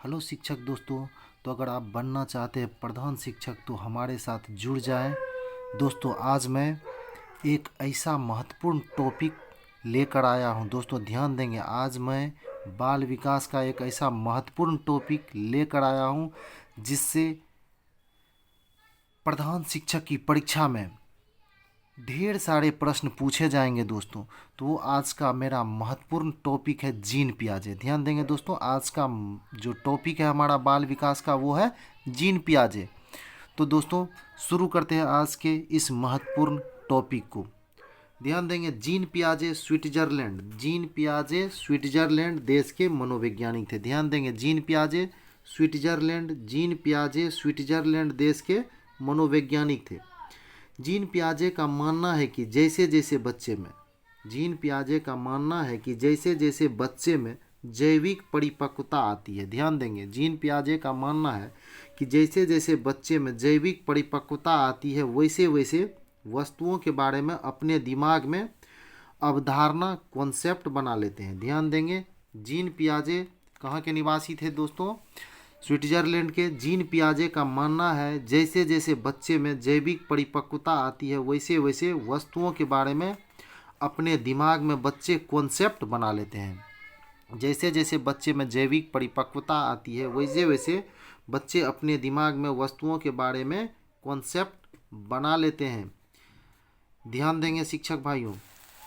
Hello शिक्षक दोस्तों। तो अगर आप बनना चाहते हैं प्रधान शिक्षक तो हमारे साथ जुड़ जाएं। दोस्तों आज मैं एक ऐसा महत्वपूर्ण टॉपिक लेकर आया हूं। दोस्तों ध्यान देंगे, आज मैं बाल विकास का एक ऐसा महत्वपूर्ण टॉपिक लेकर आया हूं जिससे प्रधान शिक्षक की परीक्षा में ढेर सारे प्रश्न पूछे जाएंगे दोस्तों। तो वो आज का मेरा महत्वपूर्ण टॉपिक है जीन पियाजे। ध्यान देंगे दोस्तों, आज का जो टॉपिक है हमारा बाल विकास का वो है जीन पियाजे। तो दोस्तों शुरू करते हैं आज के इस महत्वपूर्ण टॉपिक को। ध्यान देंगे, जीन पियाजे स्विट्जरलैंड, जीन पियाजे स्विट्जरलैंड देश के मनोवैज्ञानिक थे। ध्यान देंगे, जीन पियाजे स्विट्जरलैंड, जीन पियाजे स्विट्जरलैंड देश के मनोवैज्ञानिक थे। जीन पियाजे का मानना है कि जैसे जैसे बच्चे में जीन पियाजे का मानना है कि जैसे जैसे बच्चे में जैविक परिपक्वता आती है। ध्यान देंगे, जीन पियाजे का मानना है कि जैसे जैसे बच्चे में जैविक परिपक्वता आती है वैसे वैसे वस्तुओं के बारे में अपने दिमाग में अवधारणा कॉन्सेप्ट बना लेते हैं। ध्यान देंगे, जीन पियाजे कहाँ के निवासी थे दोस्तों? स्विट्जरलैंड के। जीन पियाजे का मानना है जैसे जैसे बच्चे में जैविक परिपक्वता आती है वैसे वैसे वस्तुओं के बारे में अपने दिमाग में बच्चे कॉन्सेप्ट बना लेते हैं। जैसे जैसे बच्चे में जैविक परिपक्वता आती है वैसे वैसे बच्चे अपने दिमाग में वस्तुओं के बारे में कॉन्सेप्ट बना लेते हैं। ध्यान देंगे शिक्षक भाइयों,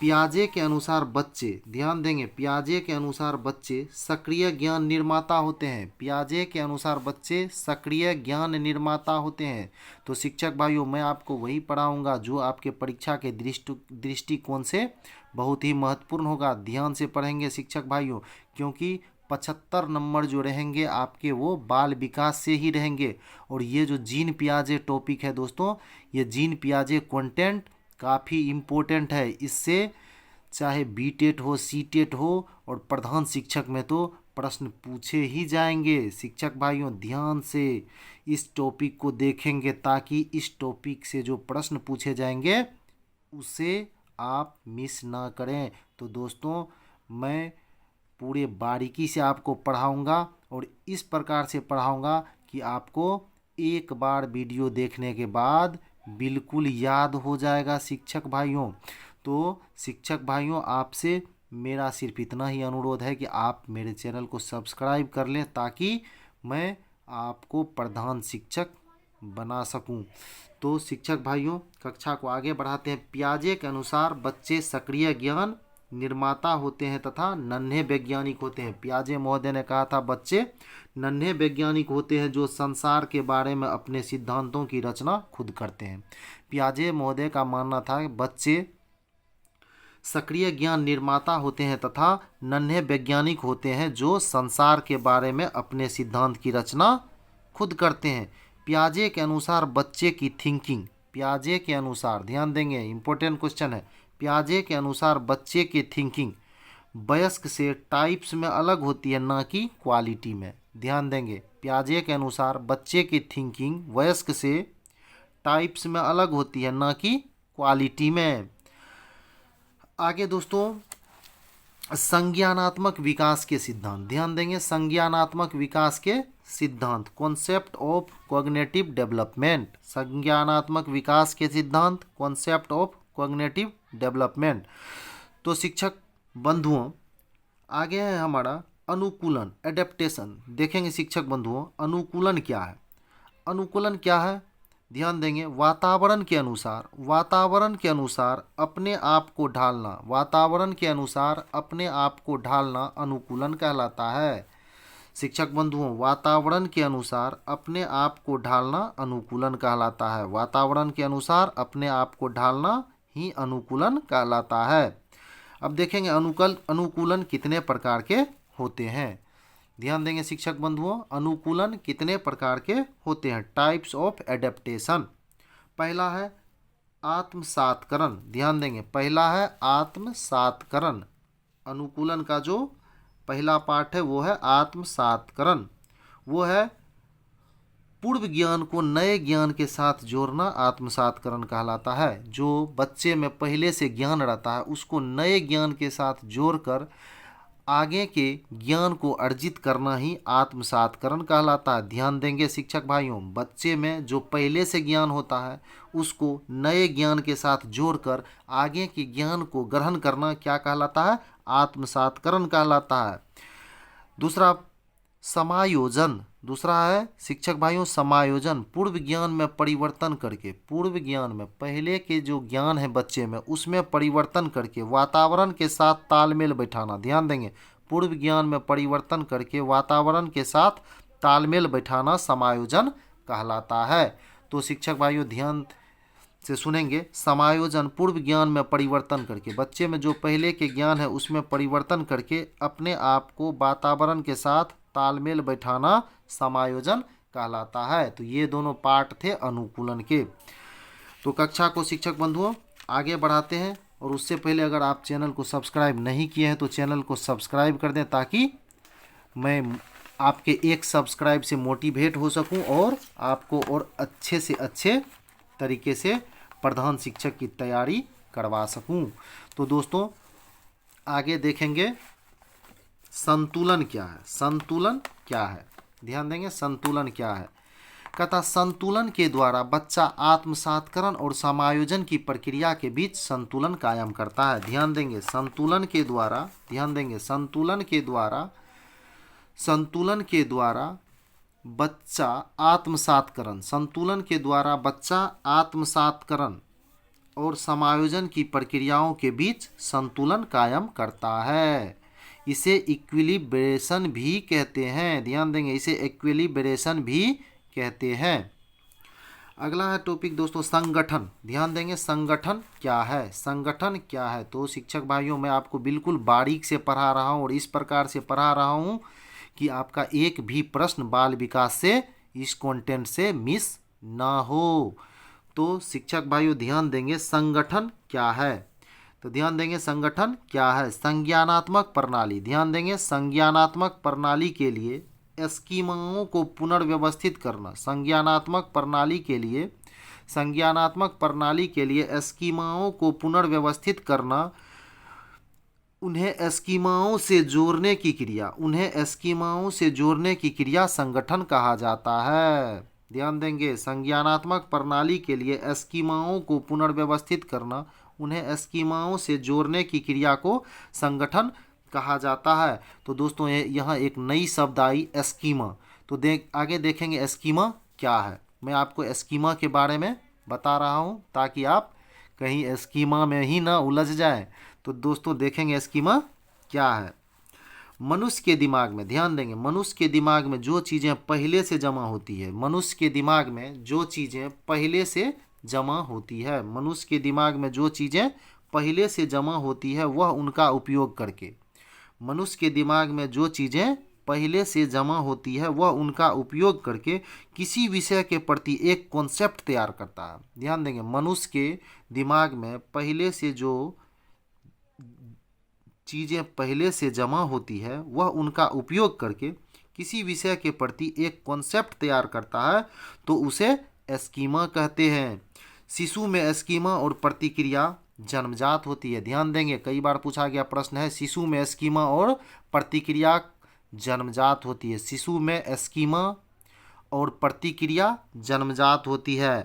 पियाजे के अनुसार बच्चे, ध्यान देंगे, पियाजे के अनुसार बच्चे सक्रिय ज्ञान निर्माता होते हैं। पियाजे के अनुसार बच्चे सक्रिय ज्ञान निर्माता होते हैं। तो शिक्षक भाइयों मैं आपको वही पढ़ाऊंगा जो आपके परीक्षा के दृष्टिकोण से बहुत ही महत्वपूर्ण होगा। ध्यान से पढ़ेंगे शिक्षक भाइयों, क्योंकि 75 नंबर जो रहेंगे आपके वो बाल विकास से ही रहेंगे। और ये जो जीन पियाजे टॉपिक है दोस्तों, ये जीन पियाजे कंटेंट काफ़ी इम्पोर्टेंट है। इससे चाहे बी टेट हो, सी टेट हो और प्रधान शिक्षक में तो प्रश्न पूछे ही जाएंगे। शिक्षक भाइयों ध्यान से इस टॉपिक को देखेंगे ताकि इस टॉपिक से जो प्रश्न पूछे जाएंगे उसे आप मिस ना करें। तो दोस्तों मैं पूरे बारीकी से आपको पढ़ाऊंगा और इस प्रकार से पढ़ाऊंगा कि आपको एक बार वीडियो देखने के बाद बिल्कुल याद हो जाएगा शिक्षक भाइयों। तो शिक्षक भाइयों आपसे मेरा सिर्फ इतना ही अनुरोध है कि आप मेरे चैनल को सब्सक्राइब कर लें ताकि मैं आपको प्रधान शिक्षक बना सकूं। तो शिक्षक भाइयों कक्षा को आगे बढ़ाते हैं। पियाजे के अनुसार बच्चे सक्रिय ज्ञान निर्माता होते हैं तथा नन्हे वैज्ञानिक होते हैं। पियाजे महोदय ने कहा था बच्चे नन्हे वैज्ञानिक होते हैं जो संसार के बारे में अपने सिद्धांतों की रचना खुद करते हैं। पियाजे महोदय का मानना था बच्चे सक्रिय ज्ञान निर्माता होते हैं तथा नन्हे वैज्ञानिक होते हैं जो संसार के बारे में अपने सिद्धांत की रचना खुद करते हैं। पियाजे के अनुसार बच्चे की थिंकिंग, पियाजे के अनुसार, ध्यान देंगे इंपॉर्टेंट क्वेश्चन है, पियाजे के अनुसार बच्चे की थिंकिंग वयस्क से टाइप्स में अलग होती है ना कि क्वालिटी में। ध्यान देंगे, पियाजे के अनुसार बच्चे की थिंकिंग वयस्क से टाइप्स में अलग होती है ना कि क्वालिटी में। आगे दोस्तों संज्ञानात्मक विकास के सिद्धांत, ध्यान देंगे, संज्ञानात्मक विकास के सिद्धांत, कॉन्सेप्ट ऑफ कॉग्निटिव डेवलपमेंट, संज्ञानात्मक विकास के सिद्धांत, कॉन्सेप्ट ऑफ कॉग्निटिव डेवलपमेंट। तो शिक्षक बंधुओं आगे है हमारा अनुकूलन, एडेप्टेशन। देखेंगे शिक्षक बंधुओं अनुकूलन क्या है। अनुकूलन क्या है, ध्यान देंगे, वातावरण के अनुसार, वातावरण के अनुसार अपने आप को ढालना, वातावरण के अनुसार अपने आप को ढालना अनुकूलन कहलाता है। शिक्षक बंधुओं वातावरण के अनुसार अपने आप को ढालना अनुकूलन कहलाता है। वातावरण के अनुसार अपने आप को ढालना ही अनुकूलन कहलाता है। अब देखेंगे अनुकूलन कितने प्रकार के होते हैं। ध्यान देंगे शिक्षक बंधुओं अनुकूलन कितने प्रकार के होते हैं। टाइप्स ऑफ एडेप्टेशन, पहला है आत्मसातकरण। ध्यान देंगे पहला है आत्मसातकरण। अनुकूलन का जो पहला पार्ट है वो है आत्मसातकरण। वो है पूर्व ज्ञान को नए ज्ञान के साथ जोड़ना, आत्मसातकरण कहलाता है। जो बच्चे में पहले से ज्ञान रहता है उसको नए ज्ञान के साथ जोड़कर आगे के ज्ञान को अर्जित करना ही आत्मसातकरण कहलाता है। ध्यान देंगे शिक्षक भाइयों, बच्चे में जो पहले से ज्ञान होता है उसको नए ज्ञान के साथ जोड़कर आगे के ज्ञान को ग्रहण करना क्या कहलाता है? आत्मसातकरण कहलाता है। दूसरा समायोजन, दूसरा है शिक्षक भाइयों समायोजन। पूर्व ज्ञान में परिवर्तन करके, पूर्व ज्ञान में पहले के जो ज्ञान है बच्चे में उसमें परिवर्तन करके वातावरण के साथ तालमेल बैठाना। ध्यान देंगे, पूर्व ज्ञान में परिवर्तन करके वातावरण के साथ तालमेल बैठाना समायोजन कहलाता है। तो शिक्षक भाइयों ध्यान से सुनेंगे, समायोजन पूर्व ज्ञान में परिवर्तन करके, बच्चे में जो पहले के ज्ञान है उसमें परिवर्तन करके अपने आप को वातावरण के साथ तालमेल बैठाना समायोजन कहलाता है। तो ये दोनों पार्ट थे अनुकूलन के। तो कक्षा को शिक्षक बंधुओं आगे बढ़ाते हैं, और उससे पहले अगर आप चैनल को सब्सक्राइब नहीं किए हैं तो चैनल को सब्सक्राइब कर दें, ताकि मैं आपके एक सब्सक्राइब से मोटिवेट हो सकूं और आपको और अच्छे से अच्छे तरीके से प्रधान शिक्षक की तैयारी करवा सकूं। तो दोस्तों आगे देखेंगे संतुलन क्या है। संतुलन क्या है, ध्यान देंगे संतुलन क्या है। कहता संतुलन के द्वारा बच्चा आत्मसातकरण और समायोजन की प्रक्रिया के बीच संतुलन कायम करता है। ध्यान देंगे संतुलन के द्वारा, ध्यान देंगे संतुलन के द्वारा बच्चा आत्मसातकरण, संतुलन के द्वारा बच्चा आत्मसातकरण और समायोजन की प्रक्रियाओं के बीच संतुलन कायम करता है। इसे इक्विलिब्रेशन भी कहते हैं। ध्यान देंगे, इसे इक्विलिब्रेशन भी कहते हैं। अगला है टॉपिक दोस्तों संगठन। ध्यान देंगे संगठन क्या है, संगठन क्या है। तो शिक्षक भाइयों मैं आपको बिल्कुल बारीक से पढ़ा रहा हूँ और इस प्रकार से पढ़ा रहा हूँ कि आपका एक भी प्रश्न बाल विकास से इस कंटेंट से मिस ना हो। तो शिक्षक भाइयों ध्यान देंगे संगठन क्या है। तो ध्यान देंगे संगठन क्या है। संज्ञानात्मक प्रणाली, ध्यान देंगे संज्ञानात्मक प्रणाली के लिए स्कीमाओं को पुनर्व्यवस्थित करना। संज्ञानात्मक प्रणाली के लिए स्कीमाओं को पुनर्व्यवस्थित करना, उन्हें स्कीमाओं से जोड़ने की क्रिया संगठन कहा जाता है। ध्यान देंगे संज्ञानात्मक प्रणाली के लिए स्कीमाओं को पुनर्व्यवस्थित करना, उन्हें स्कीमाओं से जोड़ने की क्रिया को संगठन कहा जाता है। तो दोस्तों यहाँ एक नई शब्द आई स्कीमा। तो आगे देखेंगे स्कीमा क्या है। मैं आपको स्कीमा के बारे में बता रहा हूँ ताकि आप कहीं स्कीमा में ही ना उलझ जाएं। तो दोस्तों देखेंगे स्कीमा क्या है। मनुष्य के दिमाग में, ध्यान देंगे मनुष्य के दिमाग में जो चीज़ें पहले से जमा होती है, मनुष्य के दिमाग में जो चीज़ें पहले से जमा होती है, मनुष्य के दिमाग में जो चीज़ें पहले से जमा होती है वह उनका उपयोग करके, मनुष्य के दिमाग में जो चीज़ें पहले से जमा होती है वह उनका उपयोग करके किसी विषय के प्रति एक कॉन्सेप्ट तैयार करता है। ध्यान देंगे मनुष्य के दिमाग में पहले से जो चीज़ें पहले से जमा होती है वह उनका उपयोग करके किसी विषय के प्रति एक कॉन्सेप्ट तैयार करता है, तो उसे स्कीमा कहते हैं। शिशु में स्कीमा और प्रतिक्रिया जन्मजात होती है। ध्यान देंगे कई बार पूछा गया प्रश्न है, शिशु में स्कीमा और प्रतिक्रिया जन्मजात होती है। शिशु में स्कीमा और प्रतिक्रिया जन्मजात होती है।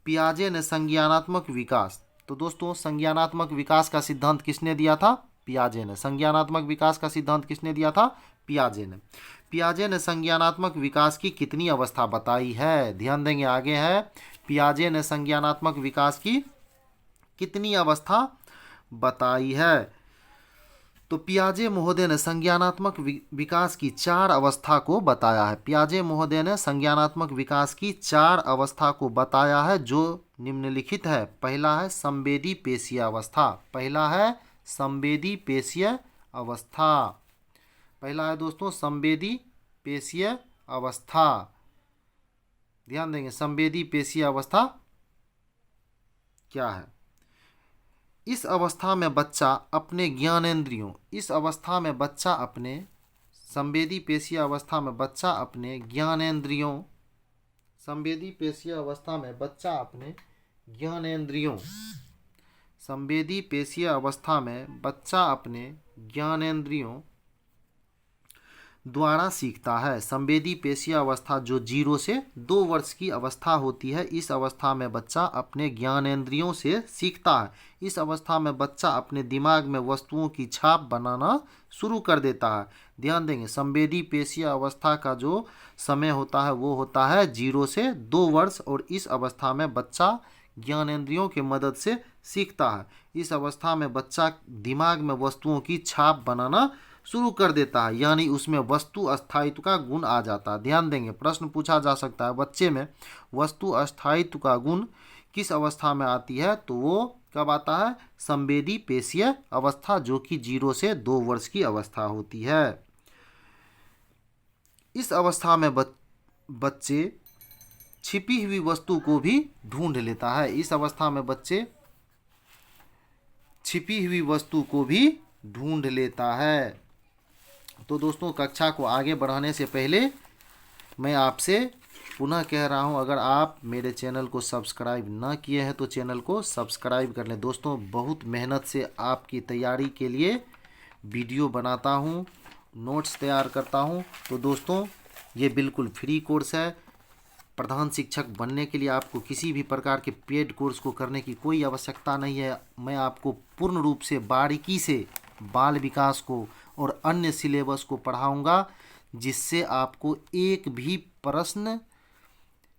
पियाजे ने संज्ञानात्मक विकास, तो दोस्तों संज्ञानात्मक विकास का सिद्धांत किसने दिया था? पियाजे ने। संज्ञानात्मक विकास का सिद्धांत किसने दिया था? पियाजे ने। पियाजे ने संज्ञानात्मक विकास की कितनी अवस्था बताई है? ध्यान देंगे आगे है, पियाजे ने संज्ञानात्मक विकास की कितनी अवस्था बताई है? तो पियाजे महोदय ने संज्ञानात्मक विकास की 4 अवस्था को बताया है। पियाजे महोदय ने संज्ञानात्मक विकास की 4 अवस्था को बताया है जो निम्नलिखित है। पहला है संवेदी पेशीय अवस्था, पहला है संवेदी पेशीय अवस्था, पहला है दोस्तों संवेदी पेशीय अवस्था। ध्यान देंगे संवेदी पेशीय अवस्था क्या है। इस अवस्था में बच्चा अपने ज्ञानेंद्रियों, इस अवस्था में बच्चा अपने संवेदी पेशीय अवस्था में बच्चा अपने ज्ञानेंद्रियों, संवेदी पेशीय अवस्था में बच्चा अपने ज्ञानेंद्रियों, संवेदी पेशीय अवस्था में बच्चा अपने ज्ञानेंद्रियों द्वारा सीखता है। संवेदी पेशीय अवस्था जो 0 से 2 वर्ष की अवस्था होती है, इस अवस्था में बच्चा अपने ज्ञानेंद्रियों से सीखता है। इस अवस्था में बच्चा अपने दिमाग में वस्तुओं की छाप बनाना शुरू कर देता है। ध्यान देंगे, संवेदी पेशीय अवस्था का जो समय होता है वो होता है 0 से 2 वर्ष, और इस अवस्था में बच्चा ज्ञानेंद्रियों की मदद से सीखता है। इस अवस्था में बच्चा दिमाग में वस्तुओं की छाप बनाना शुरू कर देता है, यानी उसमें वस्तु अस्थायित्व का गुण आ जाता है। ध्यान देंगे, प्रश्न पूछा जा सकता है बच्चे में वस्तु अस्थायित्व का गुण किस अवस्था में आती है, तो वो कब आता है? संवेदी पेशीय अवस्था जो कि 0 से 2 वर्ष की अवस्था होती है। इस अवस्था में बच्चे छिपी हुई वस्तु को भी ढूंढ लेता है। इस अवस्था में बच्चे छिपी हुई वस्तु को भी ढूंढ लेता है। तो दोस्तों, कक्षा को आगे बढ़ाने से पहले मैं आपसे पुनः कह रहा हूं, अगर आप मेरे चैनल को सब्सक्राइब ना किए हैं तो चैनल को सब्सक्राइब कर लें। दोस्तों, बहुत मेहनत से आपकी तैयारी के लिए वीडियो बनाता हूं, नोट्स तैयार करता हूं। तो दोस्तों, ये बिल्कुल फ्री कोर्स है। प्रधान शिक्षक बनने के लिए आपको किसी भी प्रकार के पेड कोर्स को करने की कोई आवश्यकता नहीं है। मैं आपको पूर्ण रूप से बारीकी से बाल विकास को और अन्य सिलेबस को पढ़ाऊंगा, जिससे आपको एक भी प्रश्न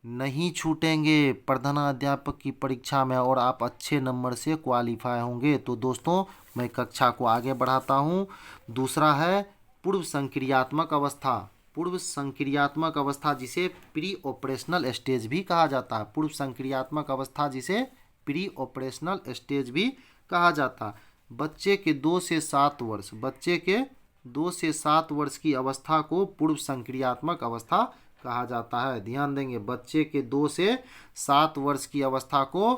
नहीं छूटेंगे प्रधानाध्यापक की परीक्षा में, और आप अच्छे नंबर से क्वालिफाई होंगे। तो दोस्तों, मैं कक्षा को आगे बढ़ाता हूं। दूसरा है पूर्व संक्रियात्मक अवस्था। पूर्व संक्रियात्मक अवस्था जिसे प्री ऑपरेशनल स्टेज भी कहा जाता है। पूर्व संक्रियात्मक अवस्था जिसे प्री ऑपरेशनल स्टेज भी कहा जाता है। बच्चे के 2 से 7 वर्ष, बच्चे के 2 से 7 वर्ष की अवस्था को पूर्व संक्रियात्मक अवस्था कहा जाता है। ध्यान देंगे, बच्चे के 2 से 7 वर्ष की अवस्था को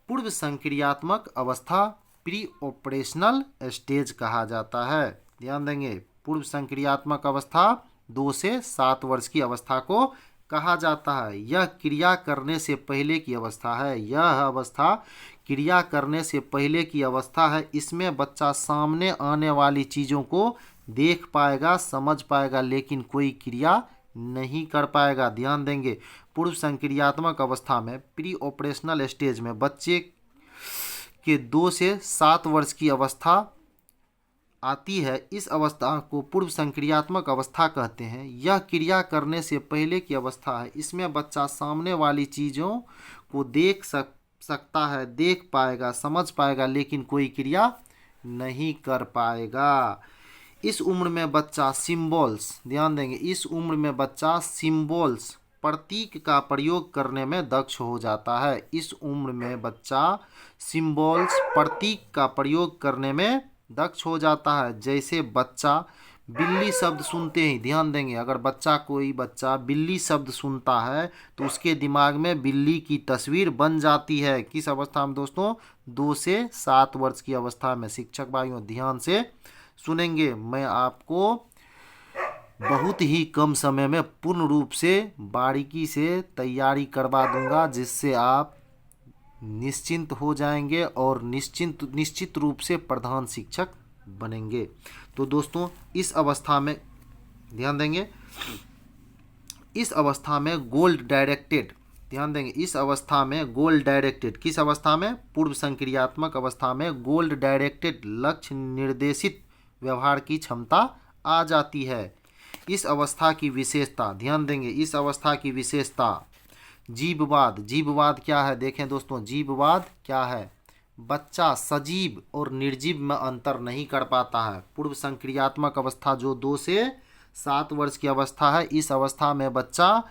पूर्व संक्रियात्मक अवस्था प्री ऑपरेशनल स्टेज कहा जाता है। ध्यान देंगे, पूर्व संक्रियात्मक अवस्था 2 से 7 वर्ष की अवस्था को कहा जाता है। यह क्रिया करने से पहले की अवस्था है। यह अवस्था क्रिया करने से पहले की अवस्था है। इसमें बच्चा सामने आने वाली चीज़ों को देख पाएगा, समझ पाएगा, लेकिन कोई क्रिया नहीं कर पाएगा। ध्यान देंगे, पूर्व संक्रियात्मक अवस्था में प्री ऑपरेशनल स्टेज में बच्चे के 2 से 7 वर्ष की अवस्था आती है। इस अवस्था को पूर्व संक्रियात्मक अवस्था कहते हैं। यह क्रिया करने से पहले की अवस्था है। इसमें बच्चा सामने वाली चीज़ों को देख सकता है, देख पाएगा, समझ पाएगा, लेकिन कोई क्रिया नहीं कर पाएगा। इस उम्र में बच्चा सिंबल्स, ध्यान देंगे, इस उम्र में बच्चा सिंबल्स प्रतीक का प्रयोग करने में दक्ष हो जाता है। इस उम्र में बच्चा सिंबल्स प्रतीक का प्रयोग करने में दक्ष हो जाता है। जैसे बच्चा बिल्ली शब्द सुनते ही, ध्यान देंगे, अगर कोई बच्चा बिल्ली शब्द सुनता है तो उसके दिमाग में बिल्ली की तस्वीर बन जाती है। किस अवस्था में दोस्तों? 2 से 7 वर्ष की अवस्था में। शिक्षक भाइयों, ध्यान से सुनेंगे, मैं आपको बहुत ही कम समय में पूर्ण रूप से बारीकी से तैयारी करवा दूंगा, जिससे आप निश्चिंत हो जाएंगे और निश्चित रूप से प्रधान शिक्षक बनेंगे। तो दोस्तों, इस अवस्था में ध्यान देंगे, इस अवस्था में गोल डायरेक्टेड, ध्यान देंगे, इस अवस्था में गोल डायरेक्टेड, किस अवस्था में? पूर्व संक्रियात्मक अवस्था में गोल डायरेक्टेड लक्ष्य निर्देशित व्यवहार की क्षमता आ जाती है। इस अवस्था की विशेषता, ध्यान देंगे, इस अवस्था की विशेषता जीववाद। जीववाद क्या है? देखें दोस्तों, जीववाद क्या है? बच्चा सजीव और निर्जीव में अंतर नहीं कर पाता है। पूर्व संक्रियात्मक अवस्था जो 2 से 7 वर्ष की अवस्था है, इस अवस्था में बच्चा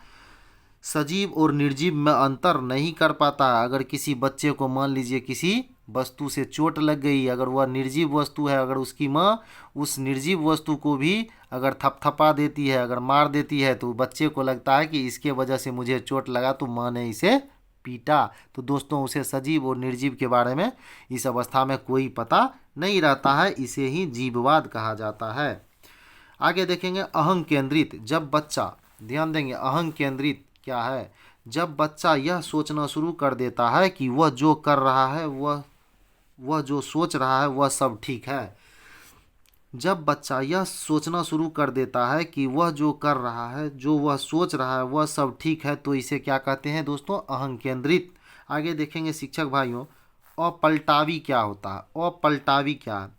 सजीव और निर्जीव में अंतर नहीं कर पाता है। अगर किसी बच्चे को मान लीजिए किसी वस्तु से चोट लग गई, अगर वह निर्जीव वस्तु है, अगर उसकी माँ उस निर्जीव वस्तु को भी अगर थपथपा देती है, अगर मार देती है, तो बच्चे को लगता है कि इसके वजह से मुझे चोट लगा तो माँ ने इसे पीटा। तो दोस्तों, उसे सजीव और निर्जीव के बारे में इस अवस्था में कोई पता नहीं रहता है। इसे ही जीववाद कहा जाता है। आगे देखेंगे अहं केंद्रित। जब बच्चा, ध्यान देंगे, अहं केंद्रित क्या है? जब बच्चा यह सोचना शुरू कर देता है कि वह जो कर रहा है, वह जो सोच रहा है वह सब ठीक है। जब बच्चा यह सोचना शुरू कर देता है कि वह जो कर रहा है, जो वह सोच रहा है वह सब ठीक है, तो इसे क्या कहते हैं दोस्तों? अहं केंद्रित। आगे देखेंगे शिक्षक भाइयों, अपलटावी क्या होता है? अपलटावी क्या है?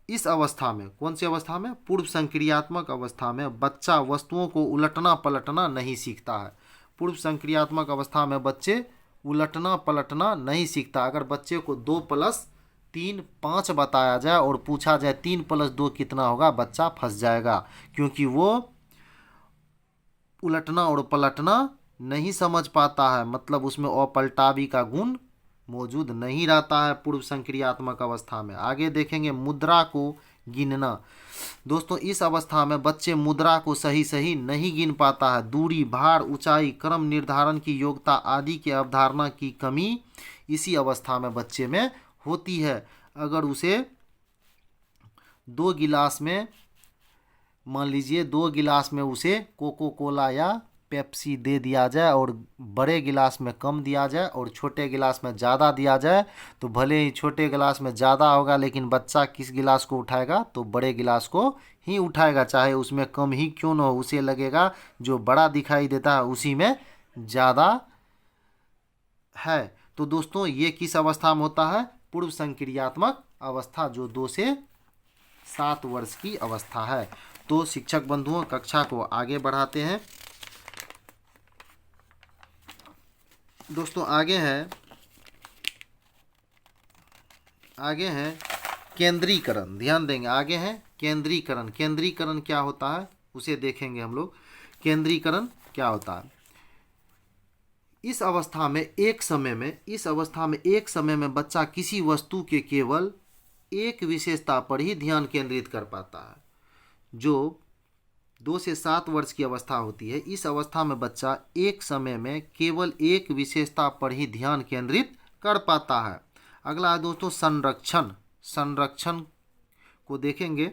इस अवस्था में, कौन सी अवस्था में? पूर्व संक्रियात्मक अवस्था में बच्चा वस्तुओं को उलटना पलटना नहीं सीखता है। पूर्व संक्रियात्मक अवस्था में बच्चे उलटना पलटना नहीं सीखता। अगर बच्चे को 2+3=5 बताया जाए और पूछा जाए 3+2 कितना होगा, बच्चा फंस जाएगा, क्योंकि वो उलटना और पलटना नहीं समझ पाता है, मतलब उसमें अपलटावी का गुण मौजूद नहीं रहता है पूर्व संक्रियात्मक अवस्था में। आगे देखेंगे मुद्रा को गिनना। दोस्तों इस अवस्था में बच्चे मुद्रा को सही सही नहीं गिन पाता है। दूरी, भार, ऊंचाई, क्रम निर्धारण की योग्यता आदि के अवधारणा की कमी इसी अवस्था में बच्चे में होती है। अगर उसे 2 गिलास में, मान लीजिए 2 गिलास में उसे कोको कोला या पेप्सी दे दिया जाए और बड़े गिलास में कम दिया जाए और छोटे गिलास में ज़्यादा दिया जाए, तो भले ही छोटे गिलास में ज़्यादा होगा लेकिन बच्चा किस गिलास को उठाएगा? तो बड़े गिलास को ही उठाएगा, चाहे उसमें कम ही क्यों न हो। उसे लगेगा जो बड़ा दिखाई देता है उसी में ज़्यादा है। तो दोस्तों ये किस अवस्था में होता है? पूर्व संक्रियात्मक अवस्था, जो 2 से 7 वर्ष की अवस्था है। तो शिक्षक बंधुओं कक्षा को आगे बढ़ाते हैं। दोस्तों आगे है केंद्रीकरण। ध्यान देंगे, आगे है केंद्रीकरण। केंद्रीकरण क्या होता है उसे देखेंगे हम लोग। केंद्रीकरण क्या होता है? इस अवस्था में एक समय में बच्चा किसी वस्तु के केवल एक विशेषता पर ही ध्यान केंद्रित कर पाता है। जो 2 से 7 वर्ष की अवस्था होती है, इस अवस्था में बच्चा एक समय में केवल एक विशेषता पर ही ध्यान केंद्रित कर पाता है। अगला है दोस्तों संरक्षण। संरक्षण को देखेंगे।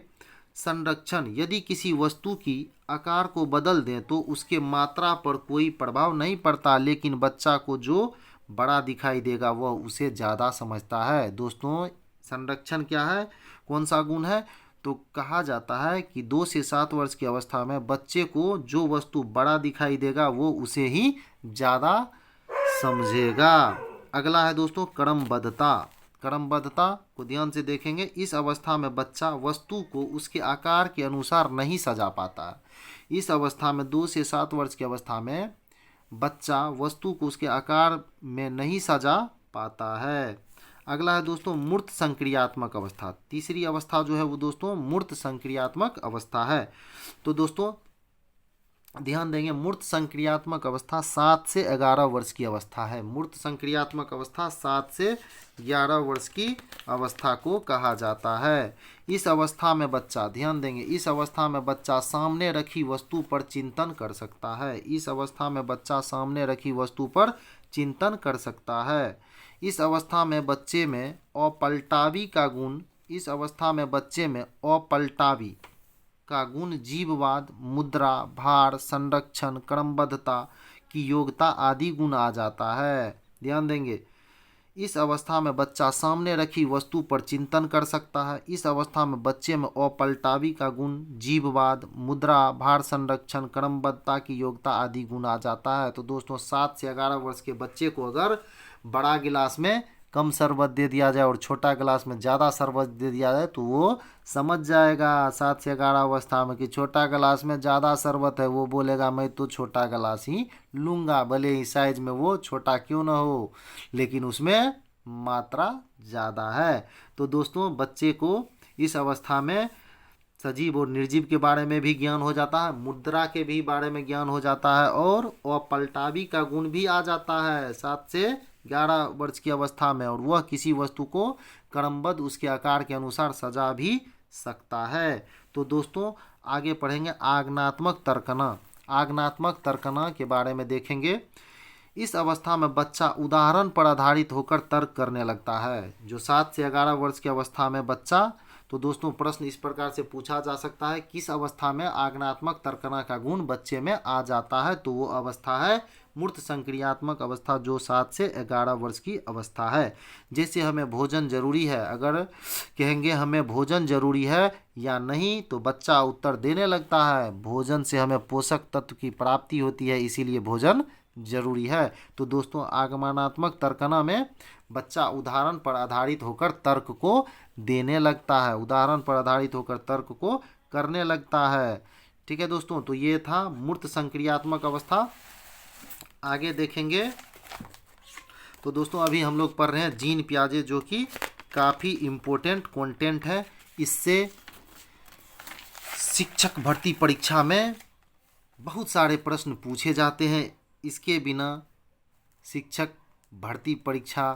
संरक्षण, यदि किसी वस्तु की आकार को बदल दें तो उसके मात्रा पर कोई प्रभाव नहीं पड़ता, लेकिन बच्चा को जो बड़ा दिखाई देगा वह उसे ज़्यादा समझता है। दोस्तों संरक्षण क्या है, कौन सा गुण है? तो कहा जाता है कि 2 से 7 वर्ष की अवस्था में बच्चे को जो वस्तु बड़ा दिखाई देगा वो उसे ही ज़्यादा समझेगा। अगला है दोस्तों क्रमबद्धता। क्रमबद्धता को ध्यान से देखेंगे। इस अवस्था में बच्चा वस्तु को उसके आकार के अनुसार नहीं सजा पाता है। इस अवस्था में 2 से 7 वर्ष की अवस्था में बच्चा वस्तु को उसके आकार में नहीं सजा पाता है। अगला है दोस्तों मूर्त संक्रियात्मक अवस्था। तीसरी अवस्था जो है वो दोस्तों मूर्त संक्रियात्मक अवस्था है। तो दोस्तों ध्यान देंगे, मूर्त संक्रियात्मक अवस्था 7 से 11 वर्ष की अवस्था है। मूर्त संक्रियात्मक अवस्था 7 से 11 वर्ष की अवस्था को कहा जाता है। इस अवस्था में बच्चा, ध्यान देंगे, इस अवस्था में बच्चा सामने रखी वस्तु पर चिंतन कर सकता है। इस अवस्था में बच्चा सामने रखी वस्तु पर चिंतन कर सकता है। इस अवस्था में बच्चे में अपलटावी का गुण, इस अवस्था में बच्चे में अपलटावी का गुण जीववाद, मुद्रा, भार, संरक्षण, क्रमबद्धता की योग्यता आदि गुण आ जाता है। ध्यान देंगे, इस अवस्था में बच्चा सामने रखी वस्तु पर चिंतन कर सकता है। इस अवस्था में बच्चे में अपलटावी का गुण जीववाद, मुद्रा, भार, संरक्षण, क्रमबद्धता की योग्यता आदि गुण आ जाता है। तो दोस्तों 7 से 11 वर्ष के बच्चे को अगर बड़ा गिलास में कम शरबत दे दिया जाए और छोटा गिलास में ज़्यादा शरबत दे दिया जाए तो वो समझ जाएगा 7 से 11 अवस्था में कि छोटा गिलास में ज़्यादा शरबत है। वो बोलेगा मैं तो छोटा गिलास ही लूँगा, भले ही साइज में वो छोटा क्यों ना हो, लेकिन उसमें मात्रा ज़्यादा है। तो दोस्तों बच्चे को इस अवस्था में सजीव और निर्जीव के बारे में भी ज्ञान हो जाता है, मुद्रा के भी बारे में ज्ञान हो जाता है और अपलटावी का गुण भी आ जाता है 7 से 11 वर्ष की अवस्था में, और वह किसी वस्तु को क्रमबद्ध उसके आकार के अनुसार सजा भी सकता है। तो दोस्तों आगे पढ़ेंगे आज्ञानात्मक तर्कना। आज्ञानात्मक तर्कना के बारे में देखेंगे। इस अवस्था में बच्चा उदाहरण पर आधारित होकर तर्क करने लगता है। जो 7 से 11 वर्ष की अवस्था में बच्चा, तो दोस्तों प्रश्न इस प्रकार से पूछा जा सकता है, किस अवस्था में आज्ञानात्मक तर्कना का गुण बच्चे में आ जाता है? तो वो अवस्था है मूर्त संक्रियात्मक अवस्था जो 7 से 11 वर्ष की अवस्था है। जैसे हमें भोजन जरूरी है, अगर कहेंगे हमें भोजन जरूरी है या नहीं तो बच्चा उत्तर देने लगता है भोजन से हमें पोषक तत्व की प्राप्ति होती है, इसीलिए भोजन जरूरी है। तो दोस्तों आगमनात्मक तर्कना में बच्चा उदाहरण पर आधारित होकर तर्क को देने लगता है, उदाहरण पर आधारित होकर तर्क को करने लगता है। ठीक है दोस्तों, तो ये था मूर्त संक्रियात्मक अवस्था। आगे देखेंगे तो दोस्तों अभी हम लोग पढ़ रहे हैं जीन पियाजे, जो कि काफ़ी इम्पोर्टेंट कंटेंट है। इससे शिक्षक भर्ती परीक्षा में बहुत सारे प्रश्न पूछे जाते हैं। इसके बिना शिक्षक भर्ती परीक्षा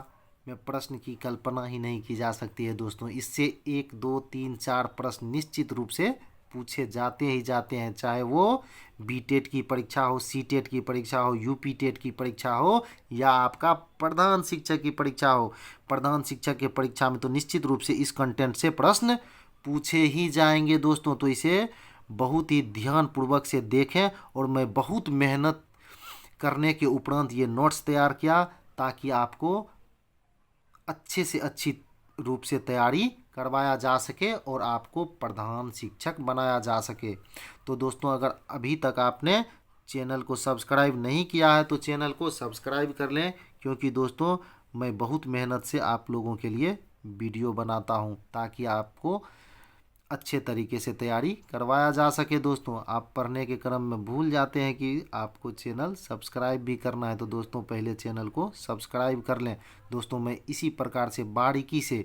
में प्रश्न की कल्पना ही नहीं की जा सकती है दोस्तों। इससे 1 2 3 4 प्रश्न निश्चित रूप से पूछे जाते ही जाते हैं, चाहे वो बीटेट की परीक्षा हो, सीटेट की परीक्षा हो, यूपी टेट की परीक्षा हो या आपका प्रधान शिक्षक की परीक्षा हो। प्रधान शिक्षक की परीक्षा में तो निश्चित रूप से इस कंटेंट से प्रश्न पूछे ही जाएंगे दोस्तों। तो इसे बहुत ही ध्यानपूर्वक से देखें, और मैं बहुत मेहनत करने के उपरांत ये नोट्स तैयार किया ताकि आपको अच्छे से अच्छी रूप से तैयारी करवाया जा सके और आपको प्रधान शिक्षक बनाया जा सके। तो दोस्तों अगर अभी तक आपने चैनल को सब्सक्राइब नहीं किया है तो चैनल को सब्सक्राइब कर लें, क्योंकि दोस्तों मैं बहुत मेहनत से आप लोगों के लिए वीडियो बनाता हूं ताकि आपको अच्छे तरीके से तैयारी करवाया जा सके। दोस्तों आप पढ़ने के क्रम में भूल जाते हैं कि आपको चैनल सब्सक्राइब भी करना है, तो दोस्तों पहले चैनल को सब्सक्राइब कर लें। दोस्तों मैं इसी प्रकार से बारीकी से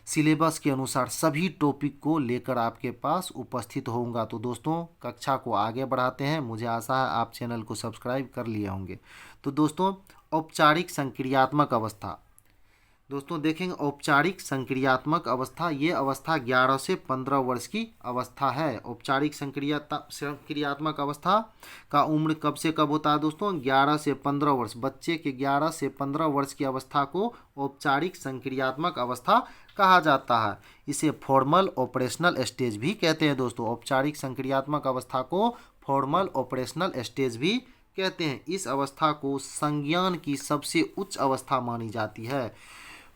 सिलेबस के अनुसार सभी टॉपिक को लेकर आपके पास उपस्थित होऊंगा। तो दोस्तों कक्षा को आगे बढ़ाते हैं, मुझे आशा है आप चैनल को सब्सक्राइब कर लिए होंगे। तो दोस्तों औपचारिक संक्रियात्मक अवस्था, दोस्तों देखेंगे औपचारिक संक्रियात्मक अवस्था, ये अवस्था 11 से 15 वर्ष की अवस्था है। औपचारिक संक्रियात्मक अवस्था का उम्र कब से कब होता है दोस्तों? 11 से 15 वर्ष। बच्चे के 11 से 15 वर्ष की अवस्था को औपचारिक संक्रियात्मक अवस्था कहा जाता है। इसे फॉर्मल ऑपरेशनल स्टेज भी कहते हैं दोस्तों। औपचारिक संक्रियात्मक अवस्था को फॉर्मल ऑपरेशनल स्टेज भी कहते हैं। इस अवस्था को संज्ञान की सबसे उच्च अवस्था मानी जाती है।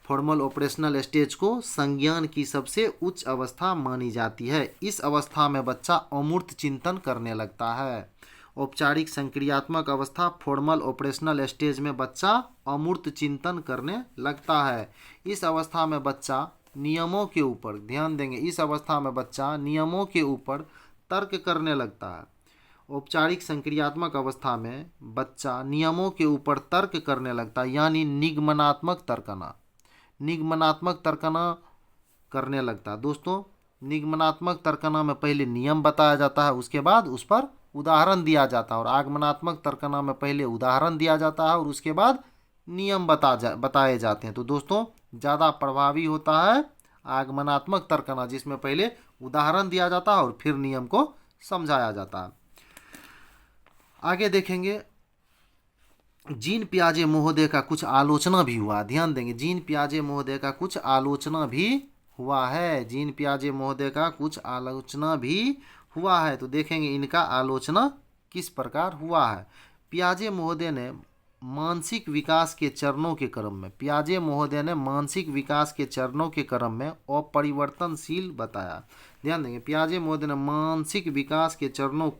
फॉर्मल ऑपरेशनल स्टेज को संज्ञान की सबसे उच्च अवस्था मानी जाती है। इस अवस्था में बच्चा अमूर्त चिंतन करने लगता है। औपचारिक संक्रियात्मक अवस्था फॉर्मल ऑपरेशनल स्टेज में बच्चा अमूर्त चिंतन करने लगता है। इस अवस्था में बच्चा नियमों के ऊपर, ध्यान देंगे, इस अवस्था में बच्चा नियमों के ऊपर तर्क करने लगता है। औपचारिक संक्रियात्मक अवस्था में बच्चा नियमों के ऊपर तर्क करने लगता है, यानी निगमनात्मक तर्कना, निगमनात्मक तर्कना करने लगता है। दोस्तों निगमनात्मक तर्कना में पहले नियम बताया जाता है, उसके बाद उस पर उदाहरण दिया जाता है, और आगमनात्मक तर्कना में पहले उदाहरण दिया जाता है और उसके बाद नियम बताए जाते हैं। तो दोस्तों ज़्यादा प्रभावी होता है आगमनात्मक तर्कना, जिसमें पहले उदाहरण दिया जाता है और फिर नियम को समझाया जाता है। आगे देखेंगे जीन पियाजे महोदय का कुछ आलोचना भी हुआ, ध्यान देंगे, जीन पियाजे महोदय का कुछ आलोचना भी हुआ है। जीन पियाजे महोदय का कुछ आलोचना भी हुआ है। तो देखेंगे इनका आलोचना किस प्रकार हुआ है। पियाजे महोदय ने मानसिक विकास के चरणों के क्रम में, पियाजे महोदय ने मानसिक विकास के चरणों के क्रम में अपरिवर्तनशील बताया। ध्यान देंगे, पियाजे महोदय ने मानसिक विकास के चरणों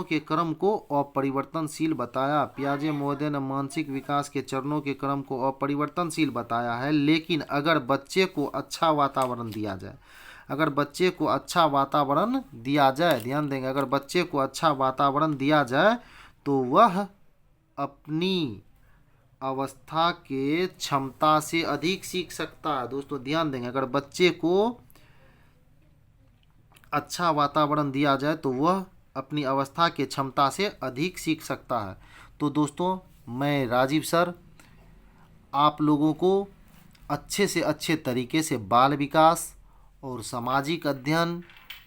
के क्रम को अपरिवर्तनशील बताया। पियाजे महोदय ने मानसिक विकास के चरणों के क्रम को अपरिवर्तनशील बताया है, लेकिन अगर बच्चे को अच्छा वातावरण दिया जाए, अगर बच्चे को अच्छा वातावरण दिया जाए, ध्यान देंगे, अगर बच्चे को अच्छा वातावरण दिया जाए तो वह अपनी अवस्था के क्षमता से अधिक सीख सकता है। दोस्तों ध्यान देंगे, अगर बच्चे को अच्छा वातावरण दिया जाए तो वह अपनी अवस्था के क्षमता से अधिक सीख सकता है। तो दोस्तों मैं राजीव सर आप लोगों को अच्छे से अच्छे तरीके से बाल विकास और सामाजिक अध्ययन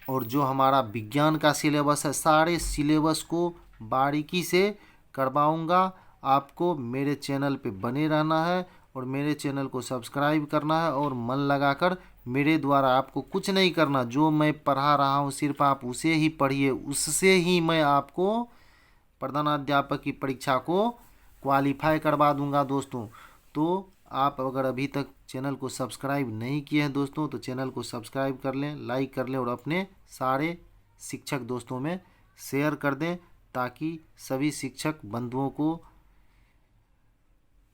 और जो हमारा विज्ञान का सिलेबस है, सारे सिलेबस को बारीकी से करवाऊंगा। आपको मेरे चैनल पे बने रहना है और मेरे चैनल को सब्सक्राइब करना है और मन लगाकर मेरे द्वारा आपको कुछ नहीं करना, जो मैं पढ़ा रहा हूँ सिर्फ आप उसे ही पढ़िए, उससे ही मैं आपको प्रधानाध्यापक की परीक्षा को क्वालिफाई करवा दूंगा दोस्तों। तो आप अगर अभी तक चैनल को सब्सक्राइब नहीं किए हैं दोस्तों तो चैनल को सब्सक्राइब कर लें, लाइक कर लें और अपने सारे शिक्षक दोस्तों में शेयर कर दें ताकि सभी शिक्षक बंधुओं को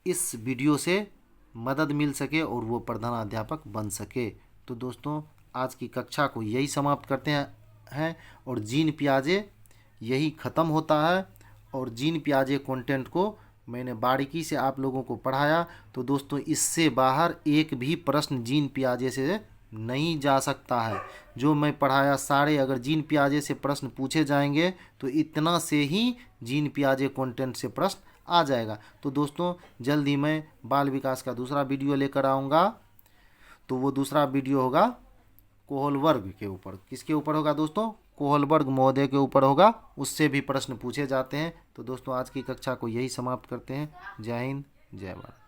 इस वीडियो से मदद मिल सके और वो प्रधानाध्यापक बन सके। तो दोस्तों आज की कक्षा को यही समाप्त करते हैं और जीन पियाजे यही ख़त्म होता है। और जीन पियाजे कंटेंट को मैंने बारीकी से आप लोगों को पढ़ाया। तो दोस्तों इससे बाहर एक भी प्रश्न जीन पियाजे से नहीं जा सकता है। जो मैं पढ़ाया सारे अगर जीन पियाजे से प्रश्न पूछे जाएंगे तो इतना से ही जीन पियाजे कंटेंट से प्रश्न आ जाएगा। तो दोस्तों जल्द ही मैं बाल विकास का दूसरा वीडियो लेकर आऊँगा। तो वो दूसरा वीडियो होगा कोहलबर्ग के ऊपर। किसके ऊपर होगा दोस्तों? कोहलबर्ग महोदय के ऊपर होगा। उससे भी प्रश्न पूछे जाते हैं। तो दोस्तों आज की कक्षा को यही समाप्त करते हैं। जय हिंद, जय भारत।